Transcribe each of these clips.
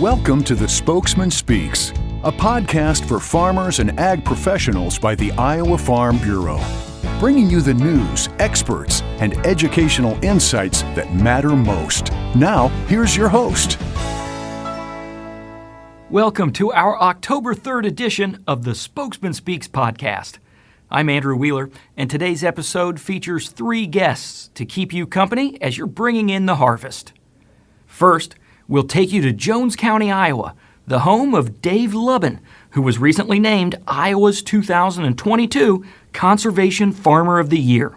Welcome to The Spokesman Speaks, a podcast for farmers and ag professionals by the Iowa Farm Bureau, bringing you the news, experts, and educational insights that matter most. Now, here's your host. Welcome to our October 3rd edition of the Spokesman Speaks podcast. I'm Andrew Wheeler, and today's episode features 3 guests to keep you company as you're bringing in the harvest. First, we'll take you to Jones County, Iowa, the home of Dave Lovin, who was recently named Iowa's 2022 Conservation Farmer of the Year.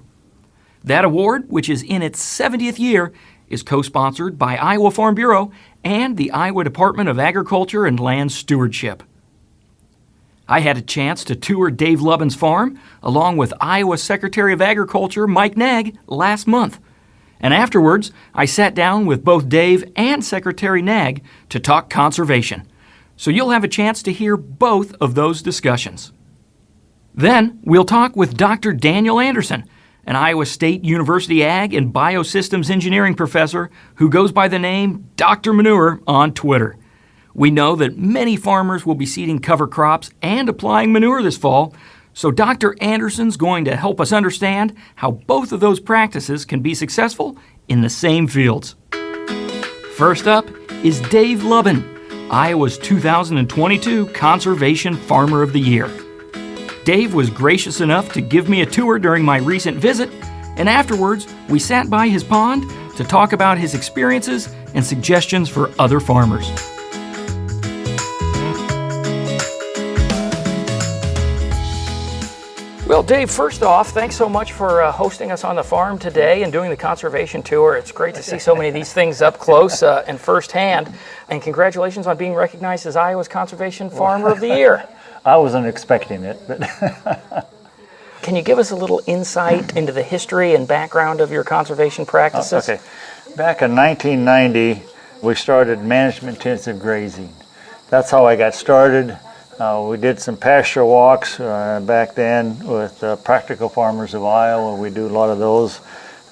That award, which is in its 70th year, is co-sponsored by Iowa Farm Bureau and the Iowa Department of Agriculture and Land Stewardship. I had a chance to tour Dave Lovin's farm along with Iowa Secretary of Agriculture Mike Naig last month. And afterwards, I sat down with both Dave and Secretary Naig to talk conservation. So you'll have a chance to hear both of those discussions. Then we'll talk with Dr. Daniel Anderson, an Iowa State University Ag and Biosystems Engineering professor who goes by the name Dr. Manure on Twitter. We know that many farmers will be seeding cover crops and applying manure this fall, so Dr. Anderson's going to help us understand how both of those practices can be successful in the same fields. First up is Dave Lovin, Iowa's 2022 Conservation Farmer of the Year. Dave was gracious enough to give me a tour during my recent visit, and afterwards we sat by his pond to talk about his experiences and suggestions for other farmers. Well, Dave, first off, thanks so much for hosting us on the farm today and doing the conservation tour. It's great to see so many of these things up close and firsthand. And congratulations on being recognized as Iowa's Conservation Farmer of the Year. I wasn't expecting it, but Can you give us a little insight into the history and background of your conservation practices? Okay. Back in 1990, we started management-intensive grazing. That's how I got started. We did some pasture walks back then with Practical Farmers of Iowa. We do a lot of those.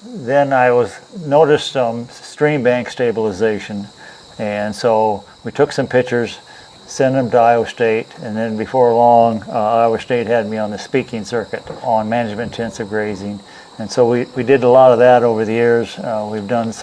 Then I noticed stream bank stabilization, and so we took some pictures, sent them to Iowa State, and then before long, Iowa State had me on the speaking circuit on management-intensive grazing. And so we did a lot of that over the years. We've done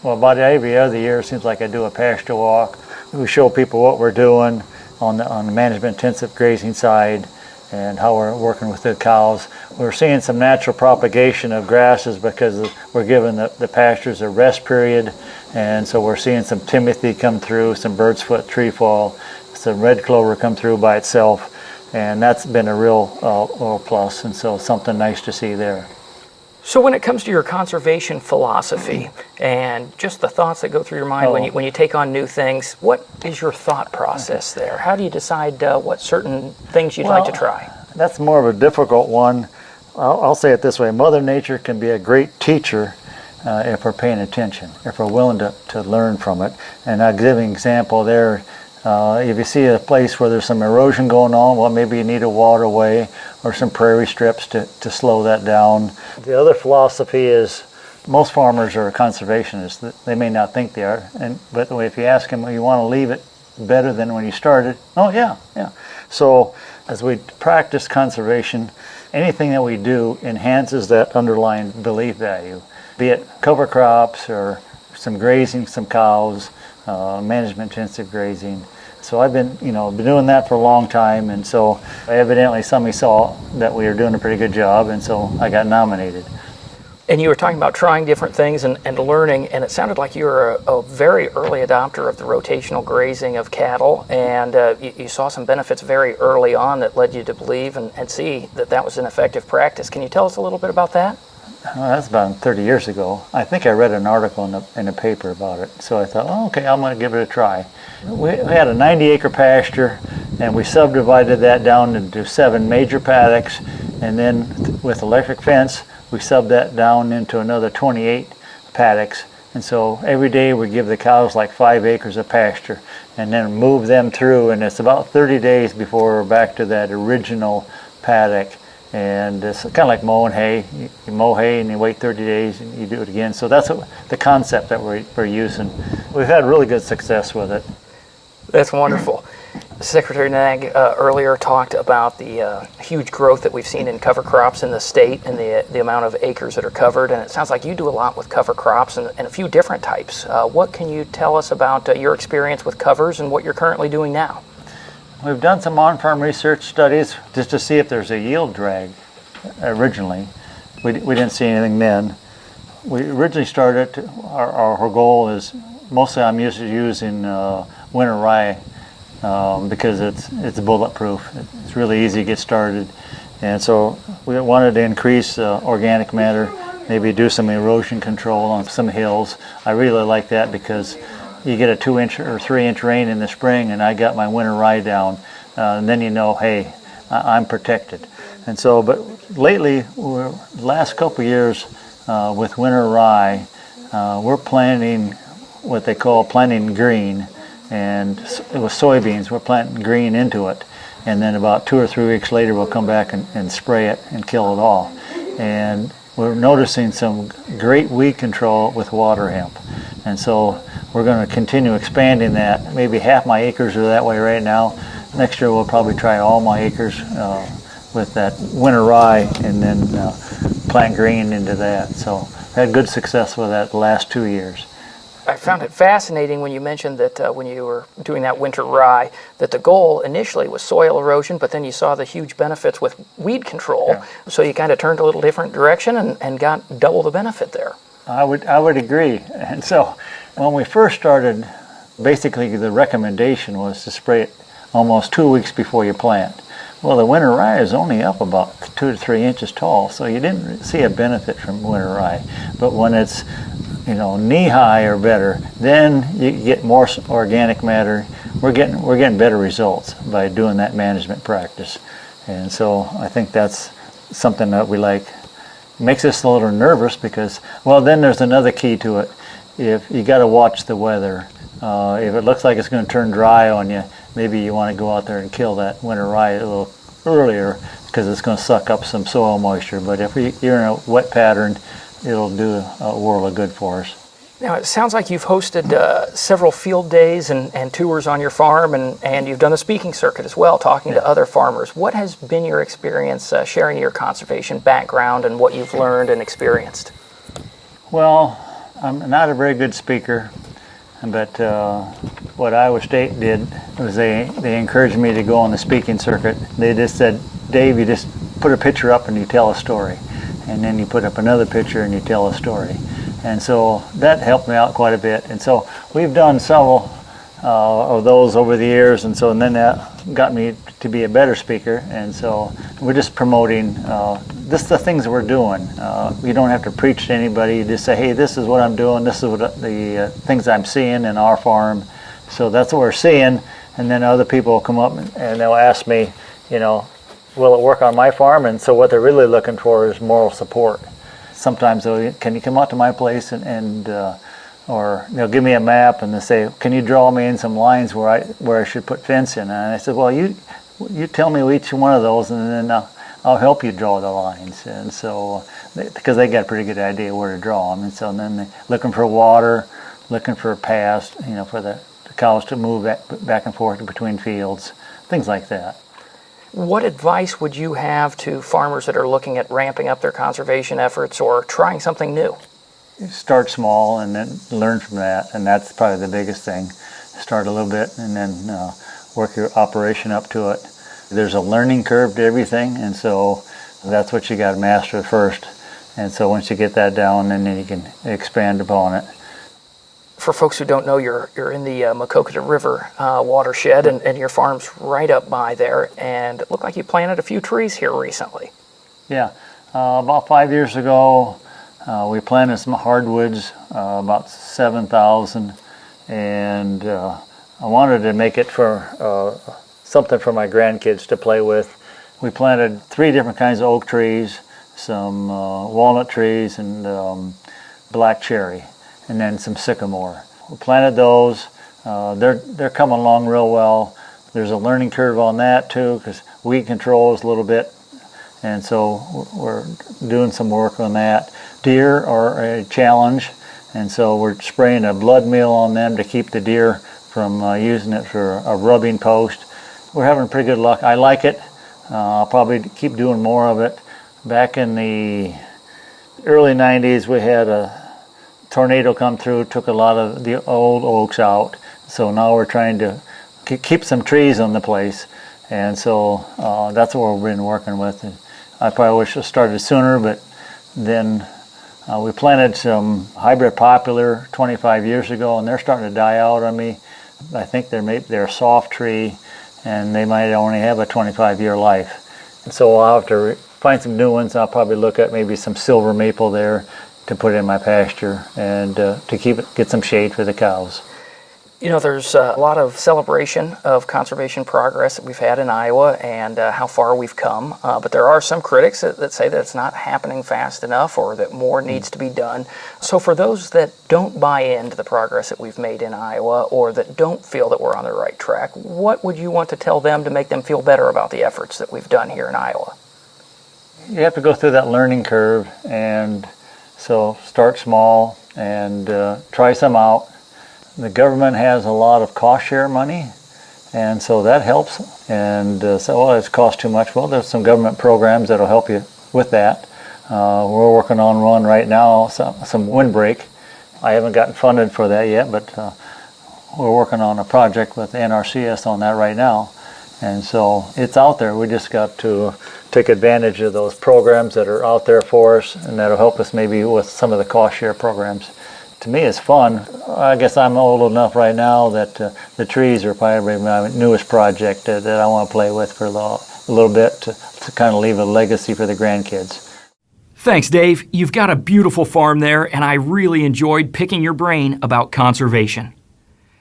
about every other year, it seems like I do a pasture walk. We show people what we're doing on the management-intensive grazing side and how we're working with the cows. We're seeing some natural propagation of grasses because we're giving the pastures a rest period, and so we're seeing some timothy come through, some bird's foot trefoil, some red clover come through by itself, and that's been a real plus, and so something nice to see there. So when it comes to your conservation philosophy and just the thoughts that go through your mind when you take on new things, what is your thought process there? How do you decide what certain things you'd like to try? That's more of a difficult one. I'll say it this way. Mother Nature can be a great teacher if we're paying attention, if we're willing to learn from it. And I'll give an example there. If you see a place where there's some erosion going on, well, maybe you need a waterway or some prairie strips to slow that down. The other philosophy is most farmers are conservationists. They may not think they are, but if you ask them, well, you want to leave it better than when you started? Oh, yeah. So as we practice conservation, anything that we do enhances that underlying belief value, be it cover crops or some grazing, some cows, management-intensive grazing. So I've been doing that for a long time, and so evidently somebody saw that we were doing a pretty good job, and so I got nominated. And you were talking about trying different things and learning, and it sounded like you were a very early adopter of the rotational grazing of cattle, and you saw some benefits very early on that led you to believe and see that was an effective practice. Can you tell us a little bit about that? Well, that's about 30 years ago. I think I read an article in a paper about it, so I thought, okay, I'm going to give it a try. We had a 90-acre pasture, and we subdivided that down into 7 major paddocks, and then with electric fence, we subbed that down into another 28 paddocks. And so every day we give the cows like 5 acres of pasture, and then move them through, and it's about 30 days before we're back to that original paddock. And it's kind of like mowing hay. You mow hay and you wait 30 days and you do it again. So that's the concept that we're using. We've had really good success with it. That's wonderful. Secretary Nag earlier talked about the huge growth that we've seen in cover crops in the state and the amount of acres that are covered, and it sounds like you do a lot with cover crops and a few different types. What can you tell us about your experience with covers and what you're currently doing now? We've done some on-farm research studies just to see if there's a yield drag originally. We didn't see anything then. We originally started, our goal is, mostly I'm used to using winter rye because it's bulletproof. It's really easy to get started. And so we wanted to increase organic matter, maybe do some erosion control on some hills. I really like that because you get a 2-inch or 3-inch rain in the spring and I got my winter rye down. And then you know, hey, I'm protected. And so, but lately, the last couple of years with winter rye, we're planting what they call planting green. And it was soybeans, we're planting green into it. And then about 2 or 3 weeks later, we'll come back and spray it and kill it all. And we're noticing some great weed control with water hemp. And so we're going to continue expanding that. Maybe half my acres are that way right now. Next year we'll probably try all my acres with that winter rye and then plant green into that. So had good success with that the last 2 years. I found it fascinating when you mentioned that when you were doing that winter rye, that the goal initially was soil erosion, but then you saw the huge benefits with weed control. Yeah. So you kind of turned a little different direction and got double the benefit there. I would agree. And so when we first started, basically the recommendation was to spray it almost 2 weeks before you plant. Well, the winter rye is only up about 2 to 3 inches tall, so you didn't see a benefit from winter rye. But when it's knee-high or better, then you get more organic matter. We're getting better results by doing that management practice. And so I think that's something that we like. Makes us a little nervous because, well, then there's another key to it. If you got to watch the weather. If it looks like it's going to turn dry on you, maybe you want to go out there and kill that winter rye a little earlier because it's going to suck up some soil moisture. But if you're in a wet pattern, it'll do a world of good for us. Now, it sounds like you've hosted several field days and tours on your farm, and you've done the speaking circuit as well, talking to other farmers. What has been your experience sharing your conservation background and what you've learned and experienced? Well, I'm not a very good speaker, but what Iowa State did was they encouraged me to go on the speaking circuit. They just said, Dave, you just put a picture up and you tell a story. And then you put up another picture and you tell a story. And so that helped me out quite a bit. And so we've done several of those over the years, and then that got me to be a better speaker. And so we're just promoting just the things that we're doing. You don't have to preach to anybody. You just say, hey, this is what I'm doing. This is what the things I'm seeing in our farm. So that's what we're seeing. And then other people will come up and they'll ask me, will it work on my farm? And so what they're really looking for is moral support. Sometimes they'll, can you come out to my place or they'll give me a map and they say, can you draw me in some lines where I should put fence in? And I said, well, you tell me each one of those and then I'll help you draw the lines. And so, because they got a pretty good idea where to draw them. And so then they're looking for water, looking for paths, for the cows to move back and forth between fields, things like that. What advice would you have to farmers that are looking at ramping up their conservation efforts or trying something new? Start small and then learn from that, and that's probably the biggest thing. Start a little bit and then work your operation up to it. There's a learning curve to everything, and so that's what you got to master first. And so once you get that down, then you can expand upon it. For folks who don't know, you're in the Maquoketa River watershed, and your farm's right up by there, and it looked like you planted a few trees here recently. Yeah, about 5 years ago, we planted some hardwoods, about 7,000, and I wanted to make it for something for my grandkids to play with. We planted 3 different kinds of oak trees, some walnut trees, and black cherry, and then some sycamore. We planted those. They're coming along real well. There's a learning curve on that too, because weed control is a little bit, and so we're doing some work on that. Deer are a challenge, and so we're spraying a blood meal on them to keep the deer from using it for a rubbing post. We're having pretty good luck. I like it. I'll probably keep doing more of it. Back in the early 90s, we had a tornado come through, took a lot of the old oaks out. So now we're trying to keep some trees on the place. And so that's what we've been working with. I probably wish I started sooner, but then we planted some hybrid poplar 25 years ago, and they're starting to die out on me. I think they're a soft tree, and they might only have a 25-year life. And so I'll have to find some new ones. I'll probably look at maybe some silver maple there to put in my pasture and to get some shade for the cows. You know, there's a lot of celebration of conservation progress that we've had in Iowa and how far we've come, but there are some critics that say that it's not happening fast enough or that more needs to be done. So for those that don't buy into the progress that we've made in Iowa or that don't feel that we're on the right track, what would you want to tell them to make them feel better about the efforts that we've done here in Iowa? You have to go through that learning curve, and so start small and try some out. The government has a lot of cost share money, and so that helps. And it costs too much. Well, there's some government programs that'll help you with that. We're working on one right now, some windbreak. I haven't gotten funded for that yet, but we're working on a project with NRCS on that right now. And so it's out there. We just got to take advantage of those programs that are out there for us, and that'll help us maybe with some of the cost share programs. To me, it's fun. I guess I'm old enough right now that the trees are probably my newest project that I want to play with for a little bit to kind of leave a legacy for the grandkids. Thanks, Dave. You've got a beautiful farm there, and I really enjoyed picking your brain about conservation.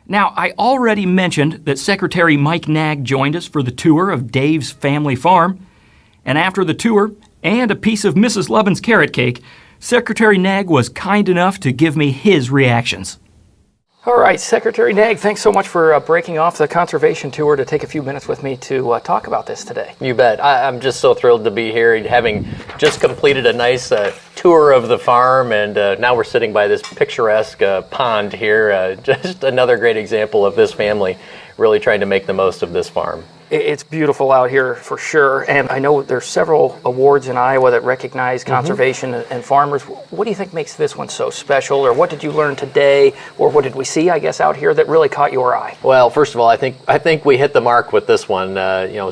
Now, I already mentioned that Secretary Mike Nag joined us for the tour of Dave's family farm. And after the tour and a piece of Mrs. Lovin's carrot cake, Secretary Nag was kind enough to give me his reactions. All right, Secretary Nag, thanks so much for breaking off the conservation tour to take a few minutes with me to talk about this today. You bet. I'm just so thrilled to be here, having just completed a nice tour of the farm, and now we're sitting by this picturesque pond here. Just another great example of this family really trying to make the most of this farm. It's beautiful out here for sure, and I know there's several awards in Iowa that recognize conservation and farmers. What do you think makes this one so special, or what did you learn today, or what did we see, I guess, out here that really caught your eye? Well, first of all, I think we hit the mark with this one.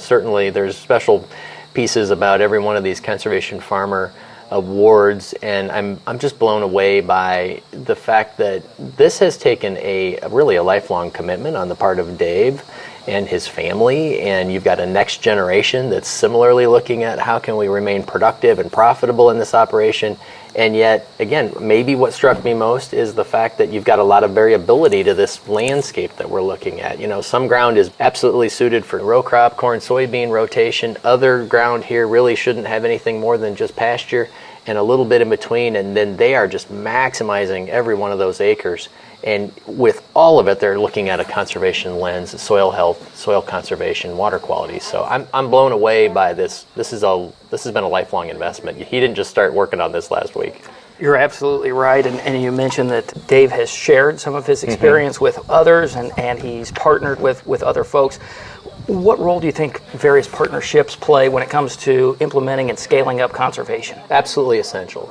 Certainly there's special pieces about every one of these conservation farmer awards, and I'm just blown away by the fact that this has taken a lifelong commitment on the part of Dave and his family, and you've got a next generation that's similarly looking at how can we remain productive and profitable in this operation. And yet, again, maybe what struck me most is the fact that you've got a lot of variability to this landscape that we're looking at. Some ground is absolutely suited for row crop, corn, soybean rotation. Other ground here really shouldn't have anything more than just pasture and a little bit in between, and then they are just maximizing every one of those acres. And with all of it, they're looking at a conservation lens, soil health, soil conservation, water quality. So I'm blown away by this. This has been a lifelong investment. He didn't just start working on this last week. You're absolutely right, and you mentioned that Dave has shared some of his experience with others, and he's partnered with other folks. What role do you think various partnerships play when it comes to implementing and scaling up conservation? Absolutely essential.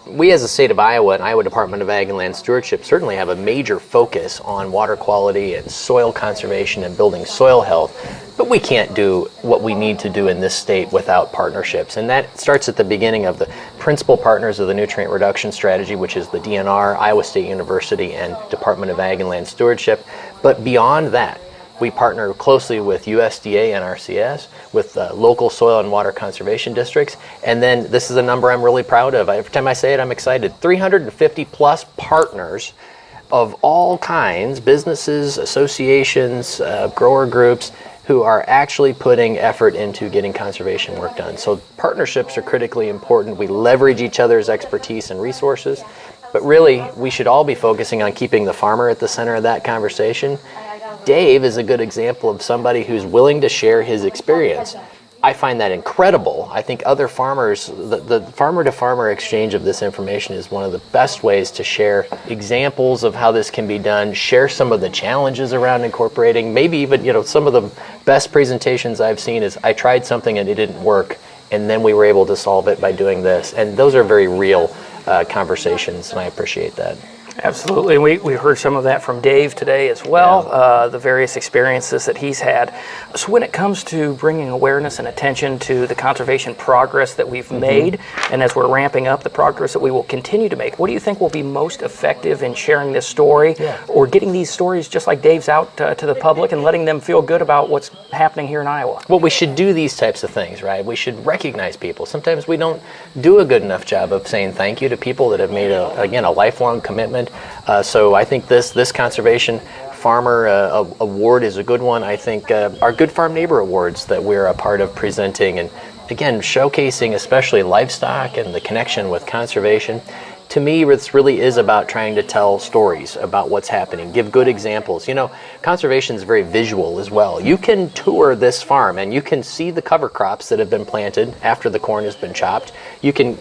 We as the state of Iowa and Iowa Department of Ag and Land Stewardship certainly have a major focus on water quality and soil conservation and building soil health, but we can't do what we need to do in this state without partnerships. And that starts at the beginning of the principal partners of the nutrient reduction strategy, which is the DNR, Iowa State University, and Department of Ag and Land Stewardship. But beyond that, we partner closely with USDA and NRCS, with local soil and water conservation districts, and then this is a number I'm really proud of. Every time I say it, I'm excited. 350 plus partners of all kinds, businesses, associations, grower groups, who are actually putting effort into getting conservation work done. So partnerships are critically important. We leverage each other's expertise and resources, but really we should all be focusing on keeping the farmer at the center of that conversation. Dave is a good example of somebody who's willing to share his experience. I find that incredible. I think other farmers, the farmer-to-farmer exchange of this information is one of the best ways to share examples of how this can be done, share some of the challenges around incorporating, maybe even, some of the best presentations I've seen is I tried something and it didn't work, and then we were able to solve it by doing this. And those are very real conversations, and I appreciate that. Absolutely. And we heard some of that from Dave today as well, the various experiences that he's had. So when it comes to bringing awareness and attention to the conservation progress that we've made, and as we're ramping up the progress that we will continue to make, what do you think will be most effective in sharing this story or getting these stories just like Dave's out to the public and letting them feel good about what's happening here in Iowa? Well, we should do these types of things, right? We should recognize people. Sometimes we don't do a good enough job of saying thank you to people that have made, a lifelong commitment. So I think this Conservation Farmer Award is a good one. I think our Good Farm Neighbor Awards that we're a part of presenting, and again, showcasing especially livestock and the connection with conservation. To me, this really is about trying to tell stories about what's happening, give good examples. Conservation is very visual as well. You can tour this farm and you can see the cover crops that have been planted after the corn has been chopped. You can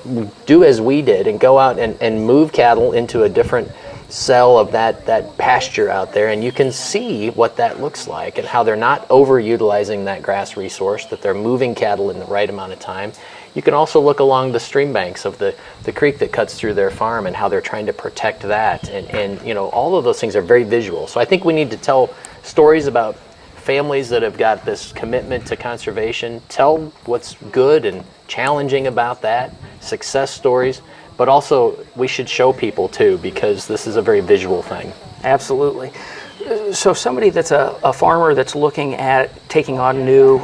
do as we did and go out and move cattle into a different cell of that pasture out there, and you can see what that looks like and how they're not overutilizing that grass resource, that they're moving cattle in the right amount of time. You can also look along the stream banks of the creek that cuts through their farm and how they're trying to protect that. And all of those things are very visual. So I think we need to tell stories about families that have got this commitment to conservation, tell what's good and challenging about that, success stories, but also we should show people too, because this is a very visual thing. Absolutely. So somebody that's a farmer that's looking at taking on new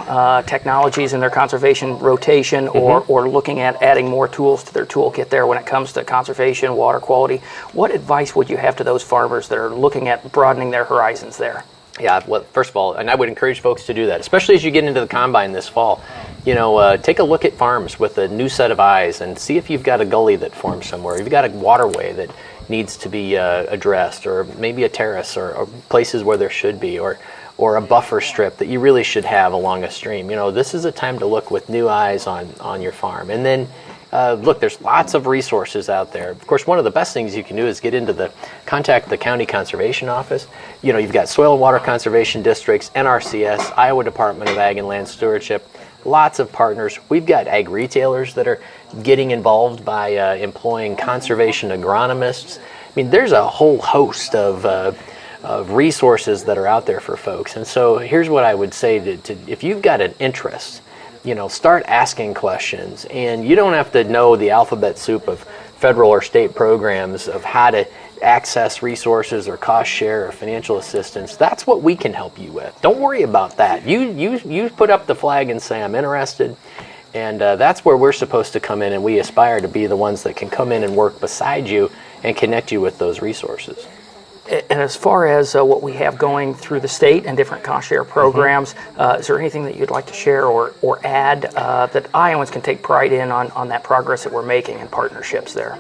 technologies in their conservation rotation or looking at adding more tools to their toolkit there when it comes to conservation, water quality, what advice would you have to those farmers that are looking at broadening their horizons there? Yeah, well, first of all, and I would encourage folks to do that, especially as you get into the combine this fall. Take a look at farms with a new set of eyes and see if you've got a gully that forms somewhere. You've got a waterway that needs to be addressed, or maybe a terrace, or places where there should be, or a buffer strip that you really should have along a stream. This is a time to look with new eyes on your farm. And then look, there's lots of resources out there. Of course, one of the best things you can do is contact the county conservation office. You've got soil and water conservation districts, NRCS, Iowa Department of Ag and Land Stewardship, lots of partners. We've got ag retailers that are getting involved by employing conservation agronomists. I mean, there's a whole host of resources that are out there for folks. And so here's what I would say if you've got an interest, start asking questions. And you don't have to know the alphabet soup of federal or state programs of how to access resources or cost share or financial assistance. That's what we can help you with. Don't worry about that. You put up the flag and say, I'm interested. And that's where we're supposed to come in, and we aspire to be the ones that can come in and work beside you and connect you with those resources. And as far as what we have going through the state and different cost share programs, is there anything that you'd like to share or add that Iowans can take pride in on that progress that we're making and partnerships there?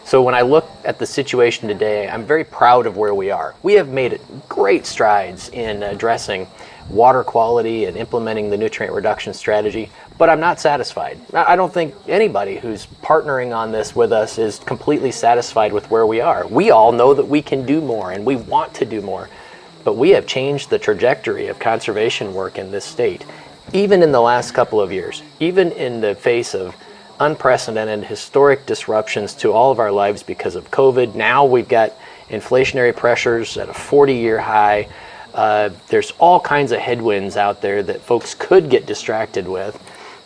So when I look at the situation today, I'm very proud of where we are. We have made great strides in addressing water quality and implementing the nutrient reduction strategy, but I'm not satisfied. I don't think anybody who's partnering on this with us is completely satisfied with where we are. We all know that we can do more and we want to do more, but we have changed the trajectory of conservation work in this state, even in the last couple of years, even in the face of unprecedented historic disruptions to all of our lives because of COVID. Now we've got inflationary pressures at a 40-year high. There's all kinds of headwinds out there that folks could get distracted with.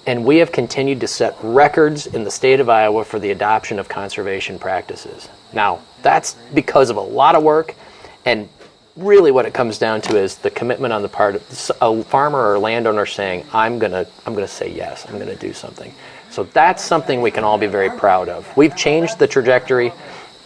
And we have continued to set records in the state of Iowa for the adoption of conservation practices. Now, that's because of a lot of work, and really what it comes down to is the commitment on the part of a farmer or landowner saying, I'm gonna say yes, I'm gonna do something. So that's something we can all be very proud of. We've changed the trajectory,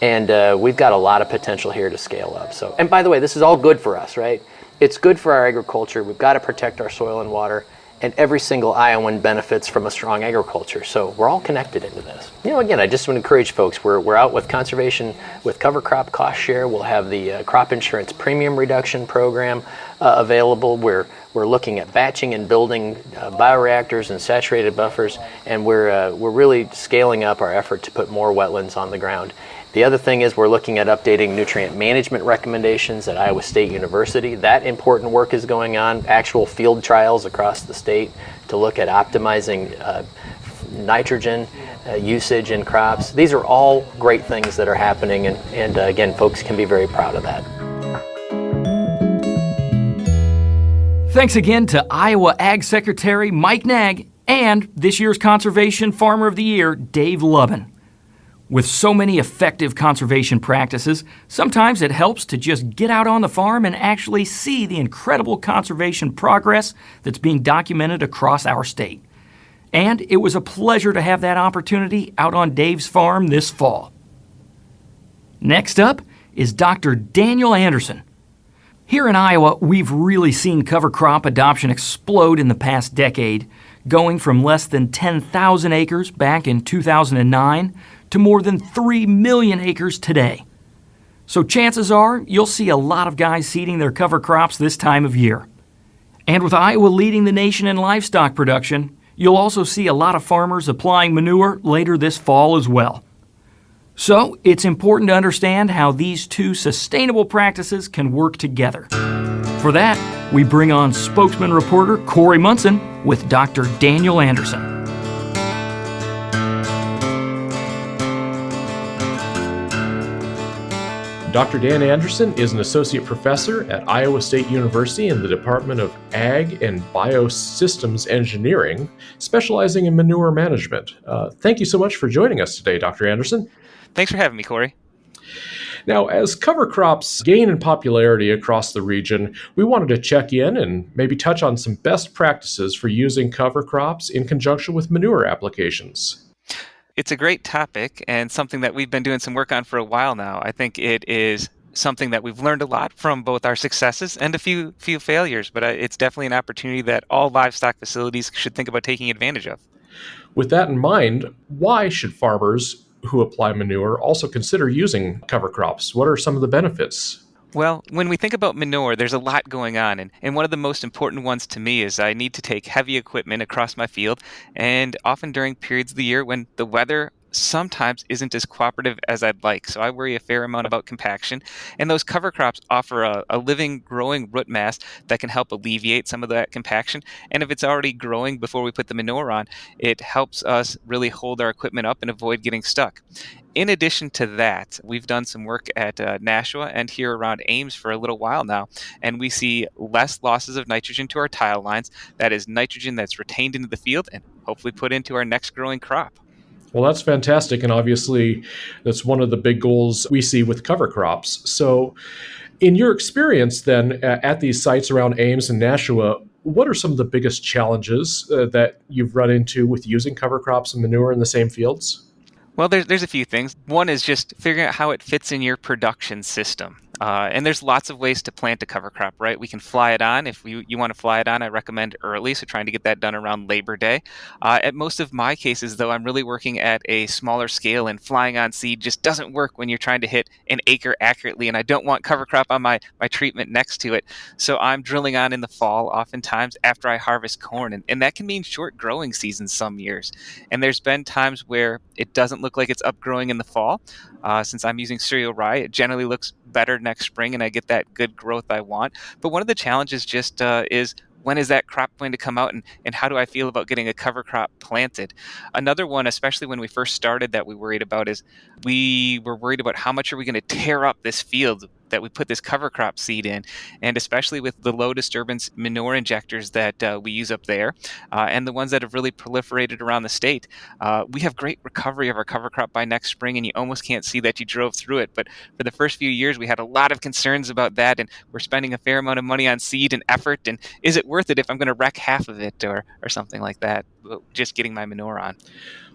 and we've got a lot of potential here to scale up. So, and by the way, this is all good for us, right? It's good for our agriculture. We've got to protect our soil and water, and every single Iowan benefits from a strong agriculture. So we're all connected into this. Again, I just want to encourage folks, we're out with conservation, with cover crop cost share. We'll have the crop insurance premium reduction program available. We're looking at batching and building bioreactors and saturated buffers, and we're really scaling up our effort to put more wetlands on the ground. The other thing is we're looking at updating nutrient management recommendations at Iowa State University. That important work is going on, actual field trials across the state to look at optimizing nitrogen usage in crops. These are all great things that are happening, and again, folks can be very proud of that. Thanks again to Iowa Ag Secretary Mike Nag and this year's Conservation Farmer of the Year, Dave Lovin. With so many effective conservation practices, sometimes it helps to just get out on the farm and actually see the incredible conservation progress that's being documented across our state. And it was a pleasure to have that opportunity out on Dave's farm this fall. Next up is Dr. Daniel Anderson. Here in Iowa, we've really seen cover crop adoption explode in the past decade, going from less than 10,000 acres back in 2009 to more than 3 million acres today. So chances are you'll see a lot of guys seeding their cover crops this time of year. And with Iowa leading the nation in livestock production, you'll also see a lot of farmers applying manure later this fall as well. So it's important to understand how these two sustainable practices can work together. For that, we bring on spokesman reporter Corey Munson with Dr. Daniel Anderson. Dr. Dan Anderson is an associate professor at Iowa State University in the Department of Ag and Biosystems Engineering, specializing in manure management. Thank you so much for joining us today, Dr. Anderson. Thanks for having me, Corey. Now, as cover crops gain in popularity across the region, we wanted to check in and maybe touch on some best practices for using cover crops in conjunction with manure applications. It's a great topic and something that we've been doing some work on for a while now. I think it is something that we've learned a lot from both our successes and a few failures, but it's definitely an opportunity that all livestock facilities should think about taking advantage of. With that in mind, why should farmers who apply manure also consider using cover crops? What are some of the benefits? Well, when we think about manure, there's a lot going on, and one of the most important ones to me is I need to take heavy equipment across my field, and often during periods of the year when the weather sometimes isn't as cooperative as I'd like. So I worry a fair amount about compaction, and those cover crops offer a living, growing root mass that can help alleviate some of that compaction. And if it's already growing before we put the manure on, it helps us really hold our equipment up and avoid getting stuck. In addition to that, we've done some work at Nashua and here around Ames for a little while now, and we see less losses of nitrogen to our tile lines. That is nitrogen that's retained into the field and hopefully put into our next growing crop. Well, that's fantastic, and obviously that's one of the big goals we see with cover crops. So in your experience then at these sites around Ames and Nashua, what are some of the biggest challenges that you've run into with using cover crops and manure in the same fields? Well, there's a few things. One is just figuring out how it fits in your production system. And there's lots of ways to plant a cover crop, right? We can fly it on. If you want to fly it on, I recommend early, so trying to get that done around Labor Day. At most of my cases, though, I'm really working at a smaller scale, and flying on seed just doesn't work when you're trying to hit an acre accurately, and I don't want cover crop on my treatment next to it. So I'm drilling on in the fall, oftentimes after I harvest corn, and that can mean short growing seasons some years. And there's been times where it doesn't look like it's upgrowing in the fall. Since I'm using cereal rye, it generally looks better next spring and I get that good growth I want. But one of the challenges just is when is that crop going to come out, and how do I feel about getting a cover crop planted? Another one, especially when we first started, that we worried about is we were worried about how much are we going to tear up this field that we put this cover crop seed in, and especially with the low disturbance manure injectors that we use up there, and the ones that have really proliferated around the state. We have great recovery of our cover crop by next spring, and you almost can't see that you drove through it. But for the first few years, we had a lot of concerns about that, and we're spending a fair amount of money on seed and effort, and is it worth it if I'm going to wreck half of it or something like that, just getting my manure on?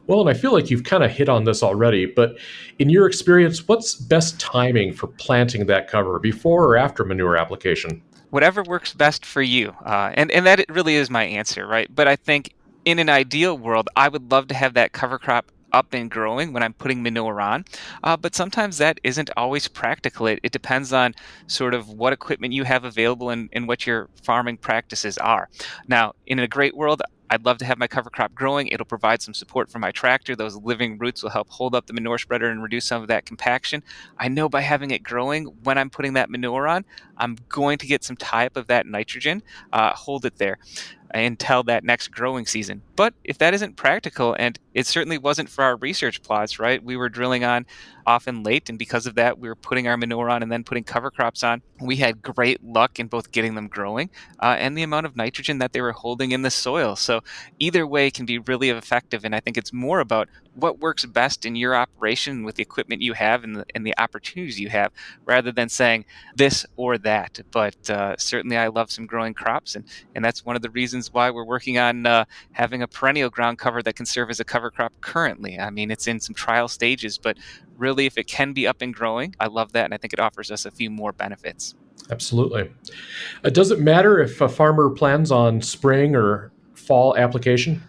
Well, and I feel like you've kind of hit on this already, but in your experience, what's best timing for planting that cover, before or after manure application? Whatever works best for you. And that really is my answer, right? But I think in an ideal world, I would love to have that cover crop up and growing when I'm putting manure on. But sometimes that isn't always practical. It depends on sort of what equipment you have available and what your farming practices are. Now, in a great world, I'd love to have my cover crop growing. It'll provide some support for my tractor. Those living roots will help hold up the manure spreader and reduce some of that compaction. I know by having it growing, when I'm putting that manure on, I'm going to get some tie-up of that nitrogen, hold it there until that next growing season. But if that isn't practical, and it certainly wasn't for our research plots, right? We were drilling on often late, and because of that, we were putting our manure on and then putting cover crops on. We had great luck in both getting them growing and the amount of nitrogen that they were holding in the soil. So either way can be really effective, and I think it's more about what works best in your operation with the equipment you have and the opportunities you have, rather than saying this or that. But certainly I love some growing crops, and that's one of the reasons why we're working on having a perennial ground cover that can serve as a cover crop currently. I mean, it's in some trial stages, but really if it can be up and growing, I love that, and I think it offers us a few more benefits. Absolutely. Does it matter if a farmer plans on spring or fall application?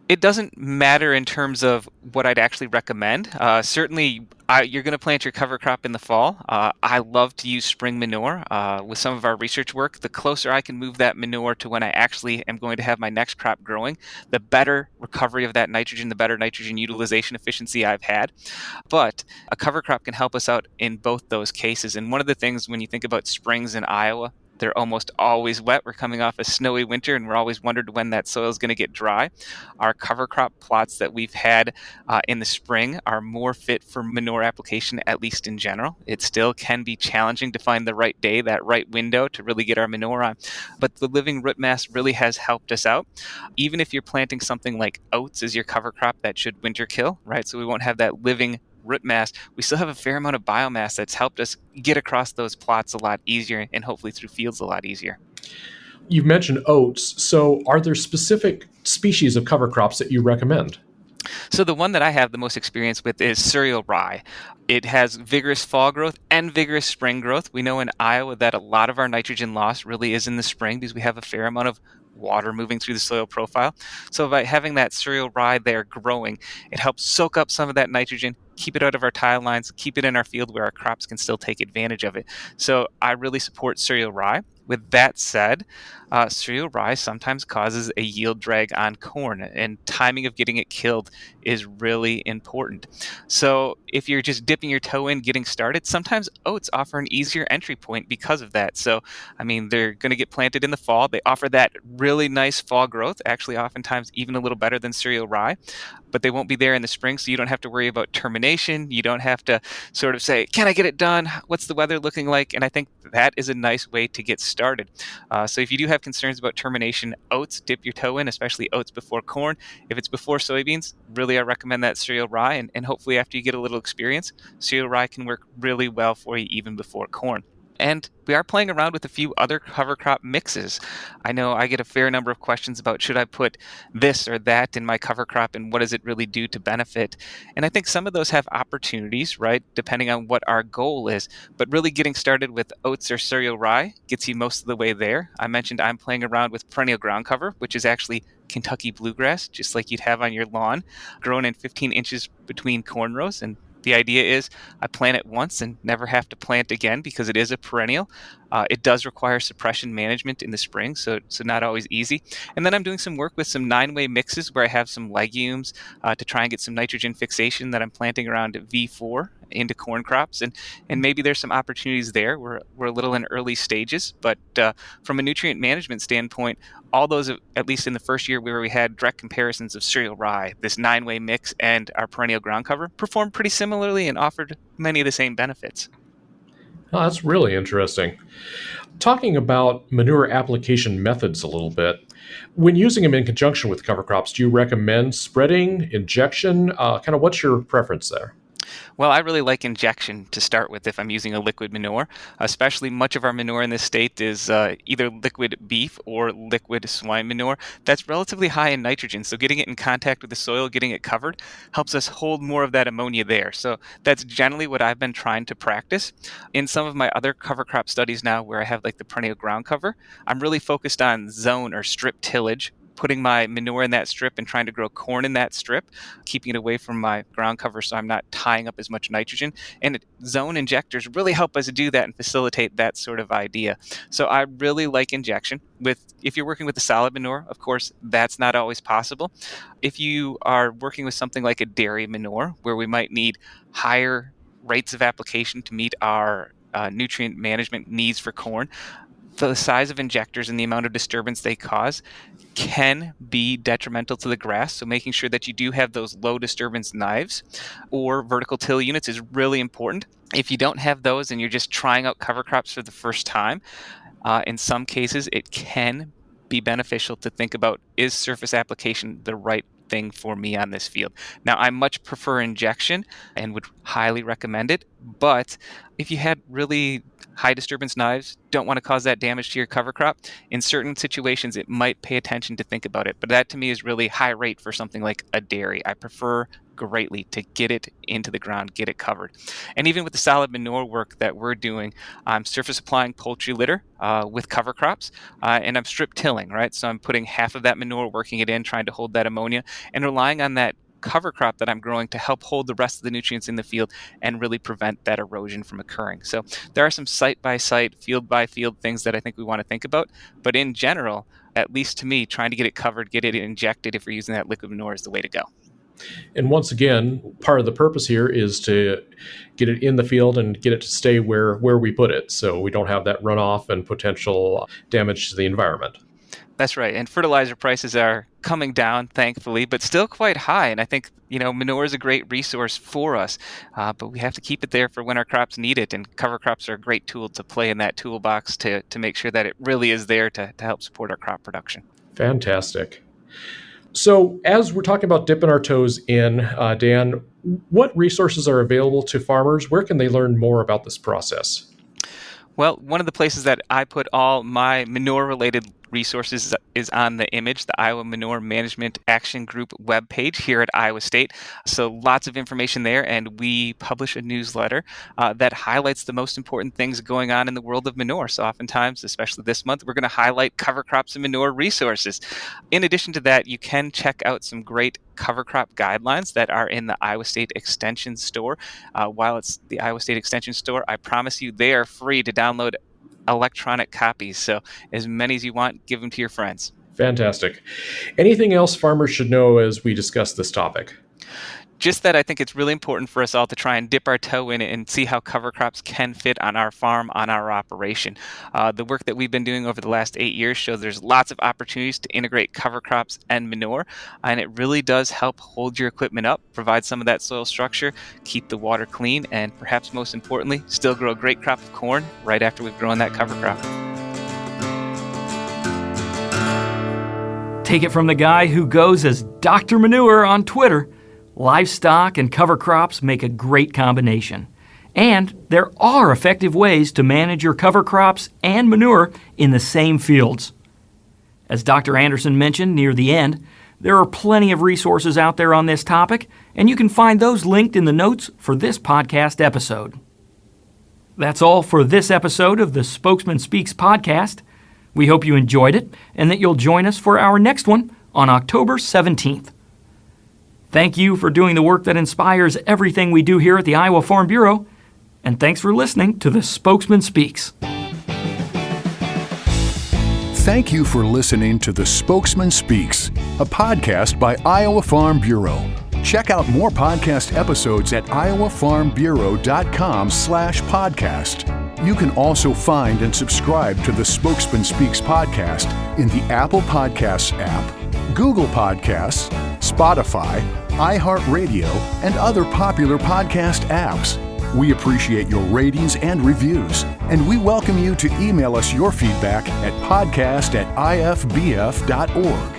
It doesn't matter in terms of what I'd actually recommend. Certainly, you're going to plant your cover crop in the fall. I love to use spring manure. With some of our research work, the closer I can move that manure to when I actually am going to have my next crop growing, the better recovery of that nitrogen, the better nitrogen utilization efficiency I've had. But a cover crop can help us out in both those cases. And one of the things when you think about springs in Iowa, they're almost always wet. We're coming off a snowy winter, and we're always wondered when that soil is going to get dry. Our cover crop plots that we've had in the spring are more fit for manure application, at least in general. It still can be challenging to find the right day, that right window to really get our manure on. But the living root mass really has helped us out. Even if you're planting something like oats as your cover crop, that should winter kill, right? So we won't have that living root mass. We still have a fair amount of biomass that's helped us get across those plots a lot easier and hopefully through fields a lot easier. You've mentioned oats. So are there specific species of cover crops that you recommend? So the one that I have the most experience with is cereal rye. It has vigorous fall growth and vigorous spring growth. We know in Iowa that a lot of our nitrogen loss really is in the spring because we have a fair amount of water moving through the soil profile. So by having that cereal rye there growing, it helps soak up some of that nitrogen, keep it out of our tile lines, keep it in our field where our crops can still take advantage of it. So I really support cereal rye. With that said, cereal rye sometimes causes a yield drag on corn, and timing of getting it killed is really important. So if you're just dipping your toe in, getting started, sometimes oats offer an easier entry point because of that. So, I mean, they're going to get planted in the fall. They offer that really nice fall growth, actually oftentimes even a little better than cereal rye, but they won't be there in the spring, so you don't have to worry about termination. You don't have to sort of say, can I get it done? What's the weather looking like? And I think that is a nice way to get started. So if you do have concerns about termination, oats, dip your toe in, especially oats before corn. If it's before soybeans, really I recommend that cereal rye, and hopefully after you get a little experience, cereal rye can work really well for you even before corn. And we are playing around with a few other cover crop mixes. I know I get a fair number of questions about should I put this or that in my cover crop and what does it really do to benefit? And I think some of those have opportunities, right, depending on what our goal is. But really getting started with oats or cereal rye gets you most of the way there. I mentioned I'm playing around with perennial ground cover, which is actually Kentucky bluegrass, just like you'd have on your lawn, grown in 15 inches between corn rows. And the idea is I plant it once and never have to plant again because it is a perennial. It does require suppression management in the spring, so not always easy. And then I'm doing some work with some 9-way mixes where I have some legumes to try and get some nitrogen fixation that I'm planting around V4 into corn crops. And maybe there's some opportunities there. We're a little in early stages, but from a nutrient management standpoint, all those, at least in the first year where we had direct comparisons of cereal rye, this 9-way mix and our perennial ground cover, performed pretty similarly and offered many of the same benefits. Oh, that's really interesting. Talking about manure application methods a little bit, when using them in conjunction with cover crops, do you recommend spreading, injection? Kind of what's your preference there? Well, I really like injection to start with if I'm using a liquid manure, especially much of our manure in this state is either liquid beef or liquid swine manure. That's relatively high in nitrogen, so getting it in contact with the soil, getting it covered, helps us hold more of that ammonia there. So that's generally what I've been trying to practice. In some of my other cover crop studies now where I have like the perennial ground cover, I'm really focused on zone or strip tillage, putting my manure in that strip and trying to grow corn in that strip, keeping it away from my ground cover so I'm not tying up as much nitrogen. And zone injectors really help us do that and facilitate that sort of idea. So I really like injection. If you're working with a solid manure, of course, that's not always possible. If you are working with something like a dairy manure, where we might need higher rates of application to meet our nutrient management needs for corn, the size of injectors and the amount of disturbance they cause can be detrimental to the grass. So making sure that you do have those low disturbance knives or vertical till units is really important. If you don't have those and you're just trying out cover crops for the first time, in some cases it can be beneficial to think about, is surface application the right thing for me on this field? Now, I much prefer injection and would highly recommend it, but if you had really high disturbance knives, don't want to cause that damage to your cover crop, in certain situations it might pay attention to think about it. But that to me is really high rate for something like a dairy. I prefer greatly to get it into the ground, get it covered. And even with the solid manure work that we're doing, I'm surface applying poultry litter with cover crops, and I'm strip tilling, right? So I'm putting half of that manure, working it in, trying to hold that ammonia, and relying on that cover crop that I'm growing to help hold the rest of the nutrients in the field and really prevent that erosion from occurring. So there are some site-by-site, field-by-field things that I think we want to think about. But in general, at least to me, trying to get it covered, get it injected if we're using that liquid manure is the way to go. And once again, part of the purpose here is to get it in the field and get it to stay where we put it, so we don't have that runoff and potential damage to the environment. That's right. And fertilizer prices are coming down, thankfully, but still quite high. And I think, manure is a great resource for us, but we have to keep it there for when our crops need it. And cover crops are a great tool to play in that toolbox to make sure that it really is there to help support our crop production. Fantastic. So as we're talking about dipping our toes in, Dan, what resources are available to farmers? Where can they learn more about this process? Well, one of the places that I put all my manure-related resources is on the image, the Iowa Manure Management Action Group webpage here at Iowa State. So lots of information there, and we publish a newsletter that highlights the most important things going on in the world of manure. So oftentimes, especially this month, we're going to highlight cover crops and manure resources. In addition to that, you can check out some great cover crop guidelines that are in the Iowa State Extension store. While it's the Iowa State Extension store, I promise you they are free to download electronic copies. So as many as you want, give them to your friends. Fantastic. Anything else farmers should know as we discuss this topic? Just that I think it's really important for us all to try and dip our toe in it and see how cover crops can fit on our farm, on our operation. The work that we've been doing over the last 8 years shows there's lots of opportunities to integrate cover crops and manure, and it really does help hold your equipment up, provide some of that soil structure, keep the water clean, and perhaps most importantly, still grow a great crop of corn right after we've grown that cover crop. Take it from the guy who goes as Dr. Manure on Twitter. Livestock and cover crops make a great combination. And there are effective ways to manage your cover crops and manure in the same fields. As Dr. Anderson mentioned near the end, there are plenty of resources out there on this topic, and you can find those linked in the notes for this podcast episode. That's all for this episode of the Spokesman Speaks podcast. We hope you enjoyed it and that you'll join us for our next one on October 17th. Thank you for doing the work that inspires everything we do here at the Iowa Farm Bureau, and thanks for listening to the Spokesman Speaks. Thank you for listening to the Spokesman Speaks, a podcast by Iowa Farm Bureau. Check out more podcast episodes at iowafarmbureau.com/podcast. You can also find and subscribe to the Spokesman Speaks podcast in the Apple Podcasts app, Google Podcasts, Spotify, iHeartRadio, and other popular podcast apps. We appreciate your ratings and reviews, and we welcome you to email us your feedback at podcast@ifbf.org.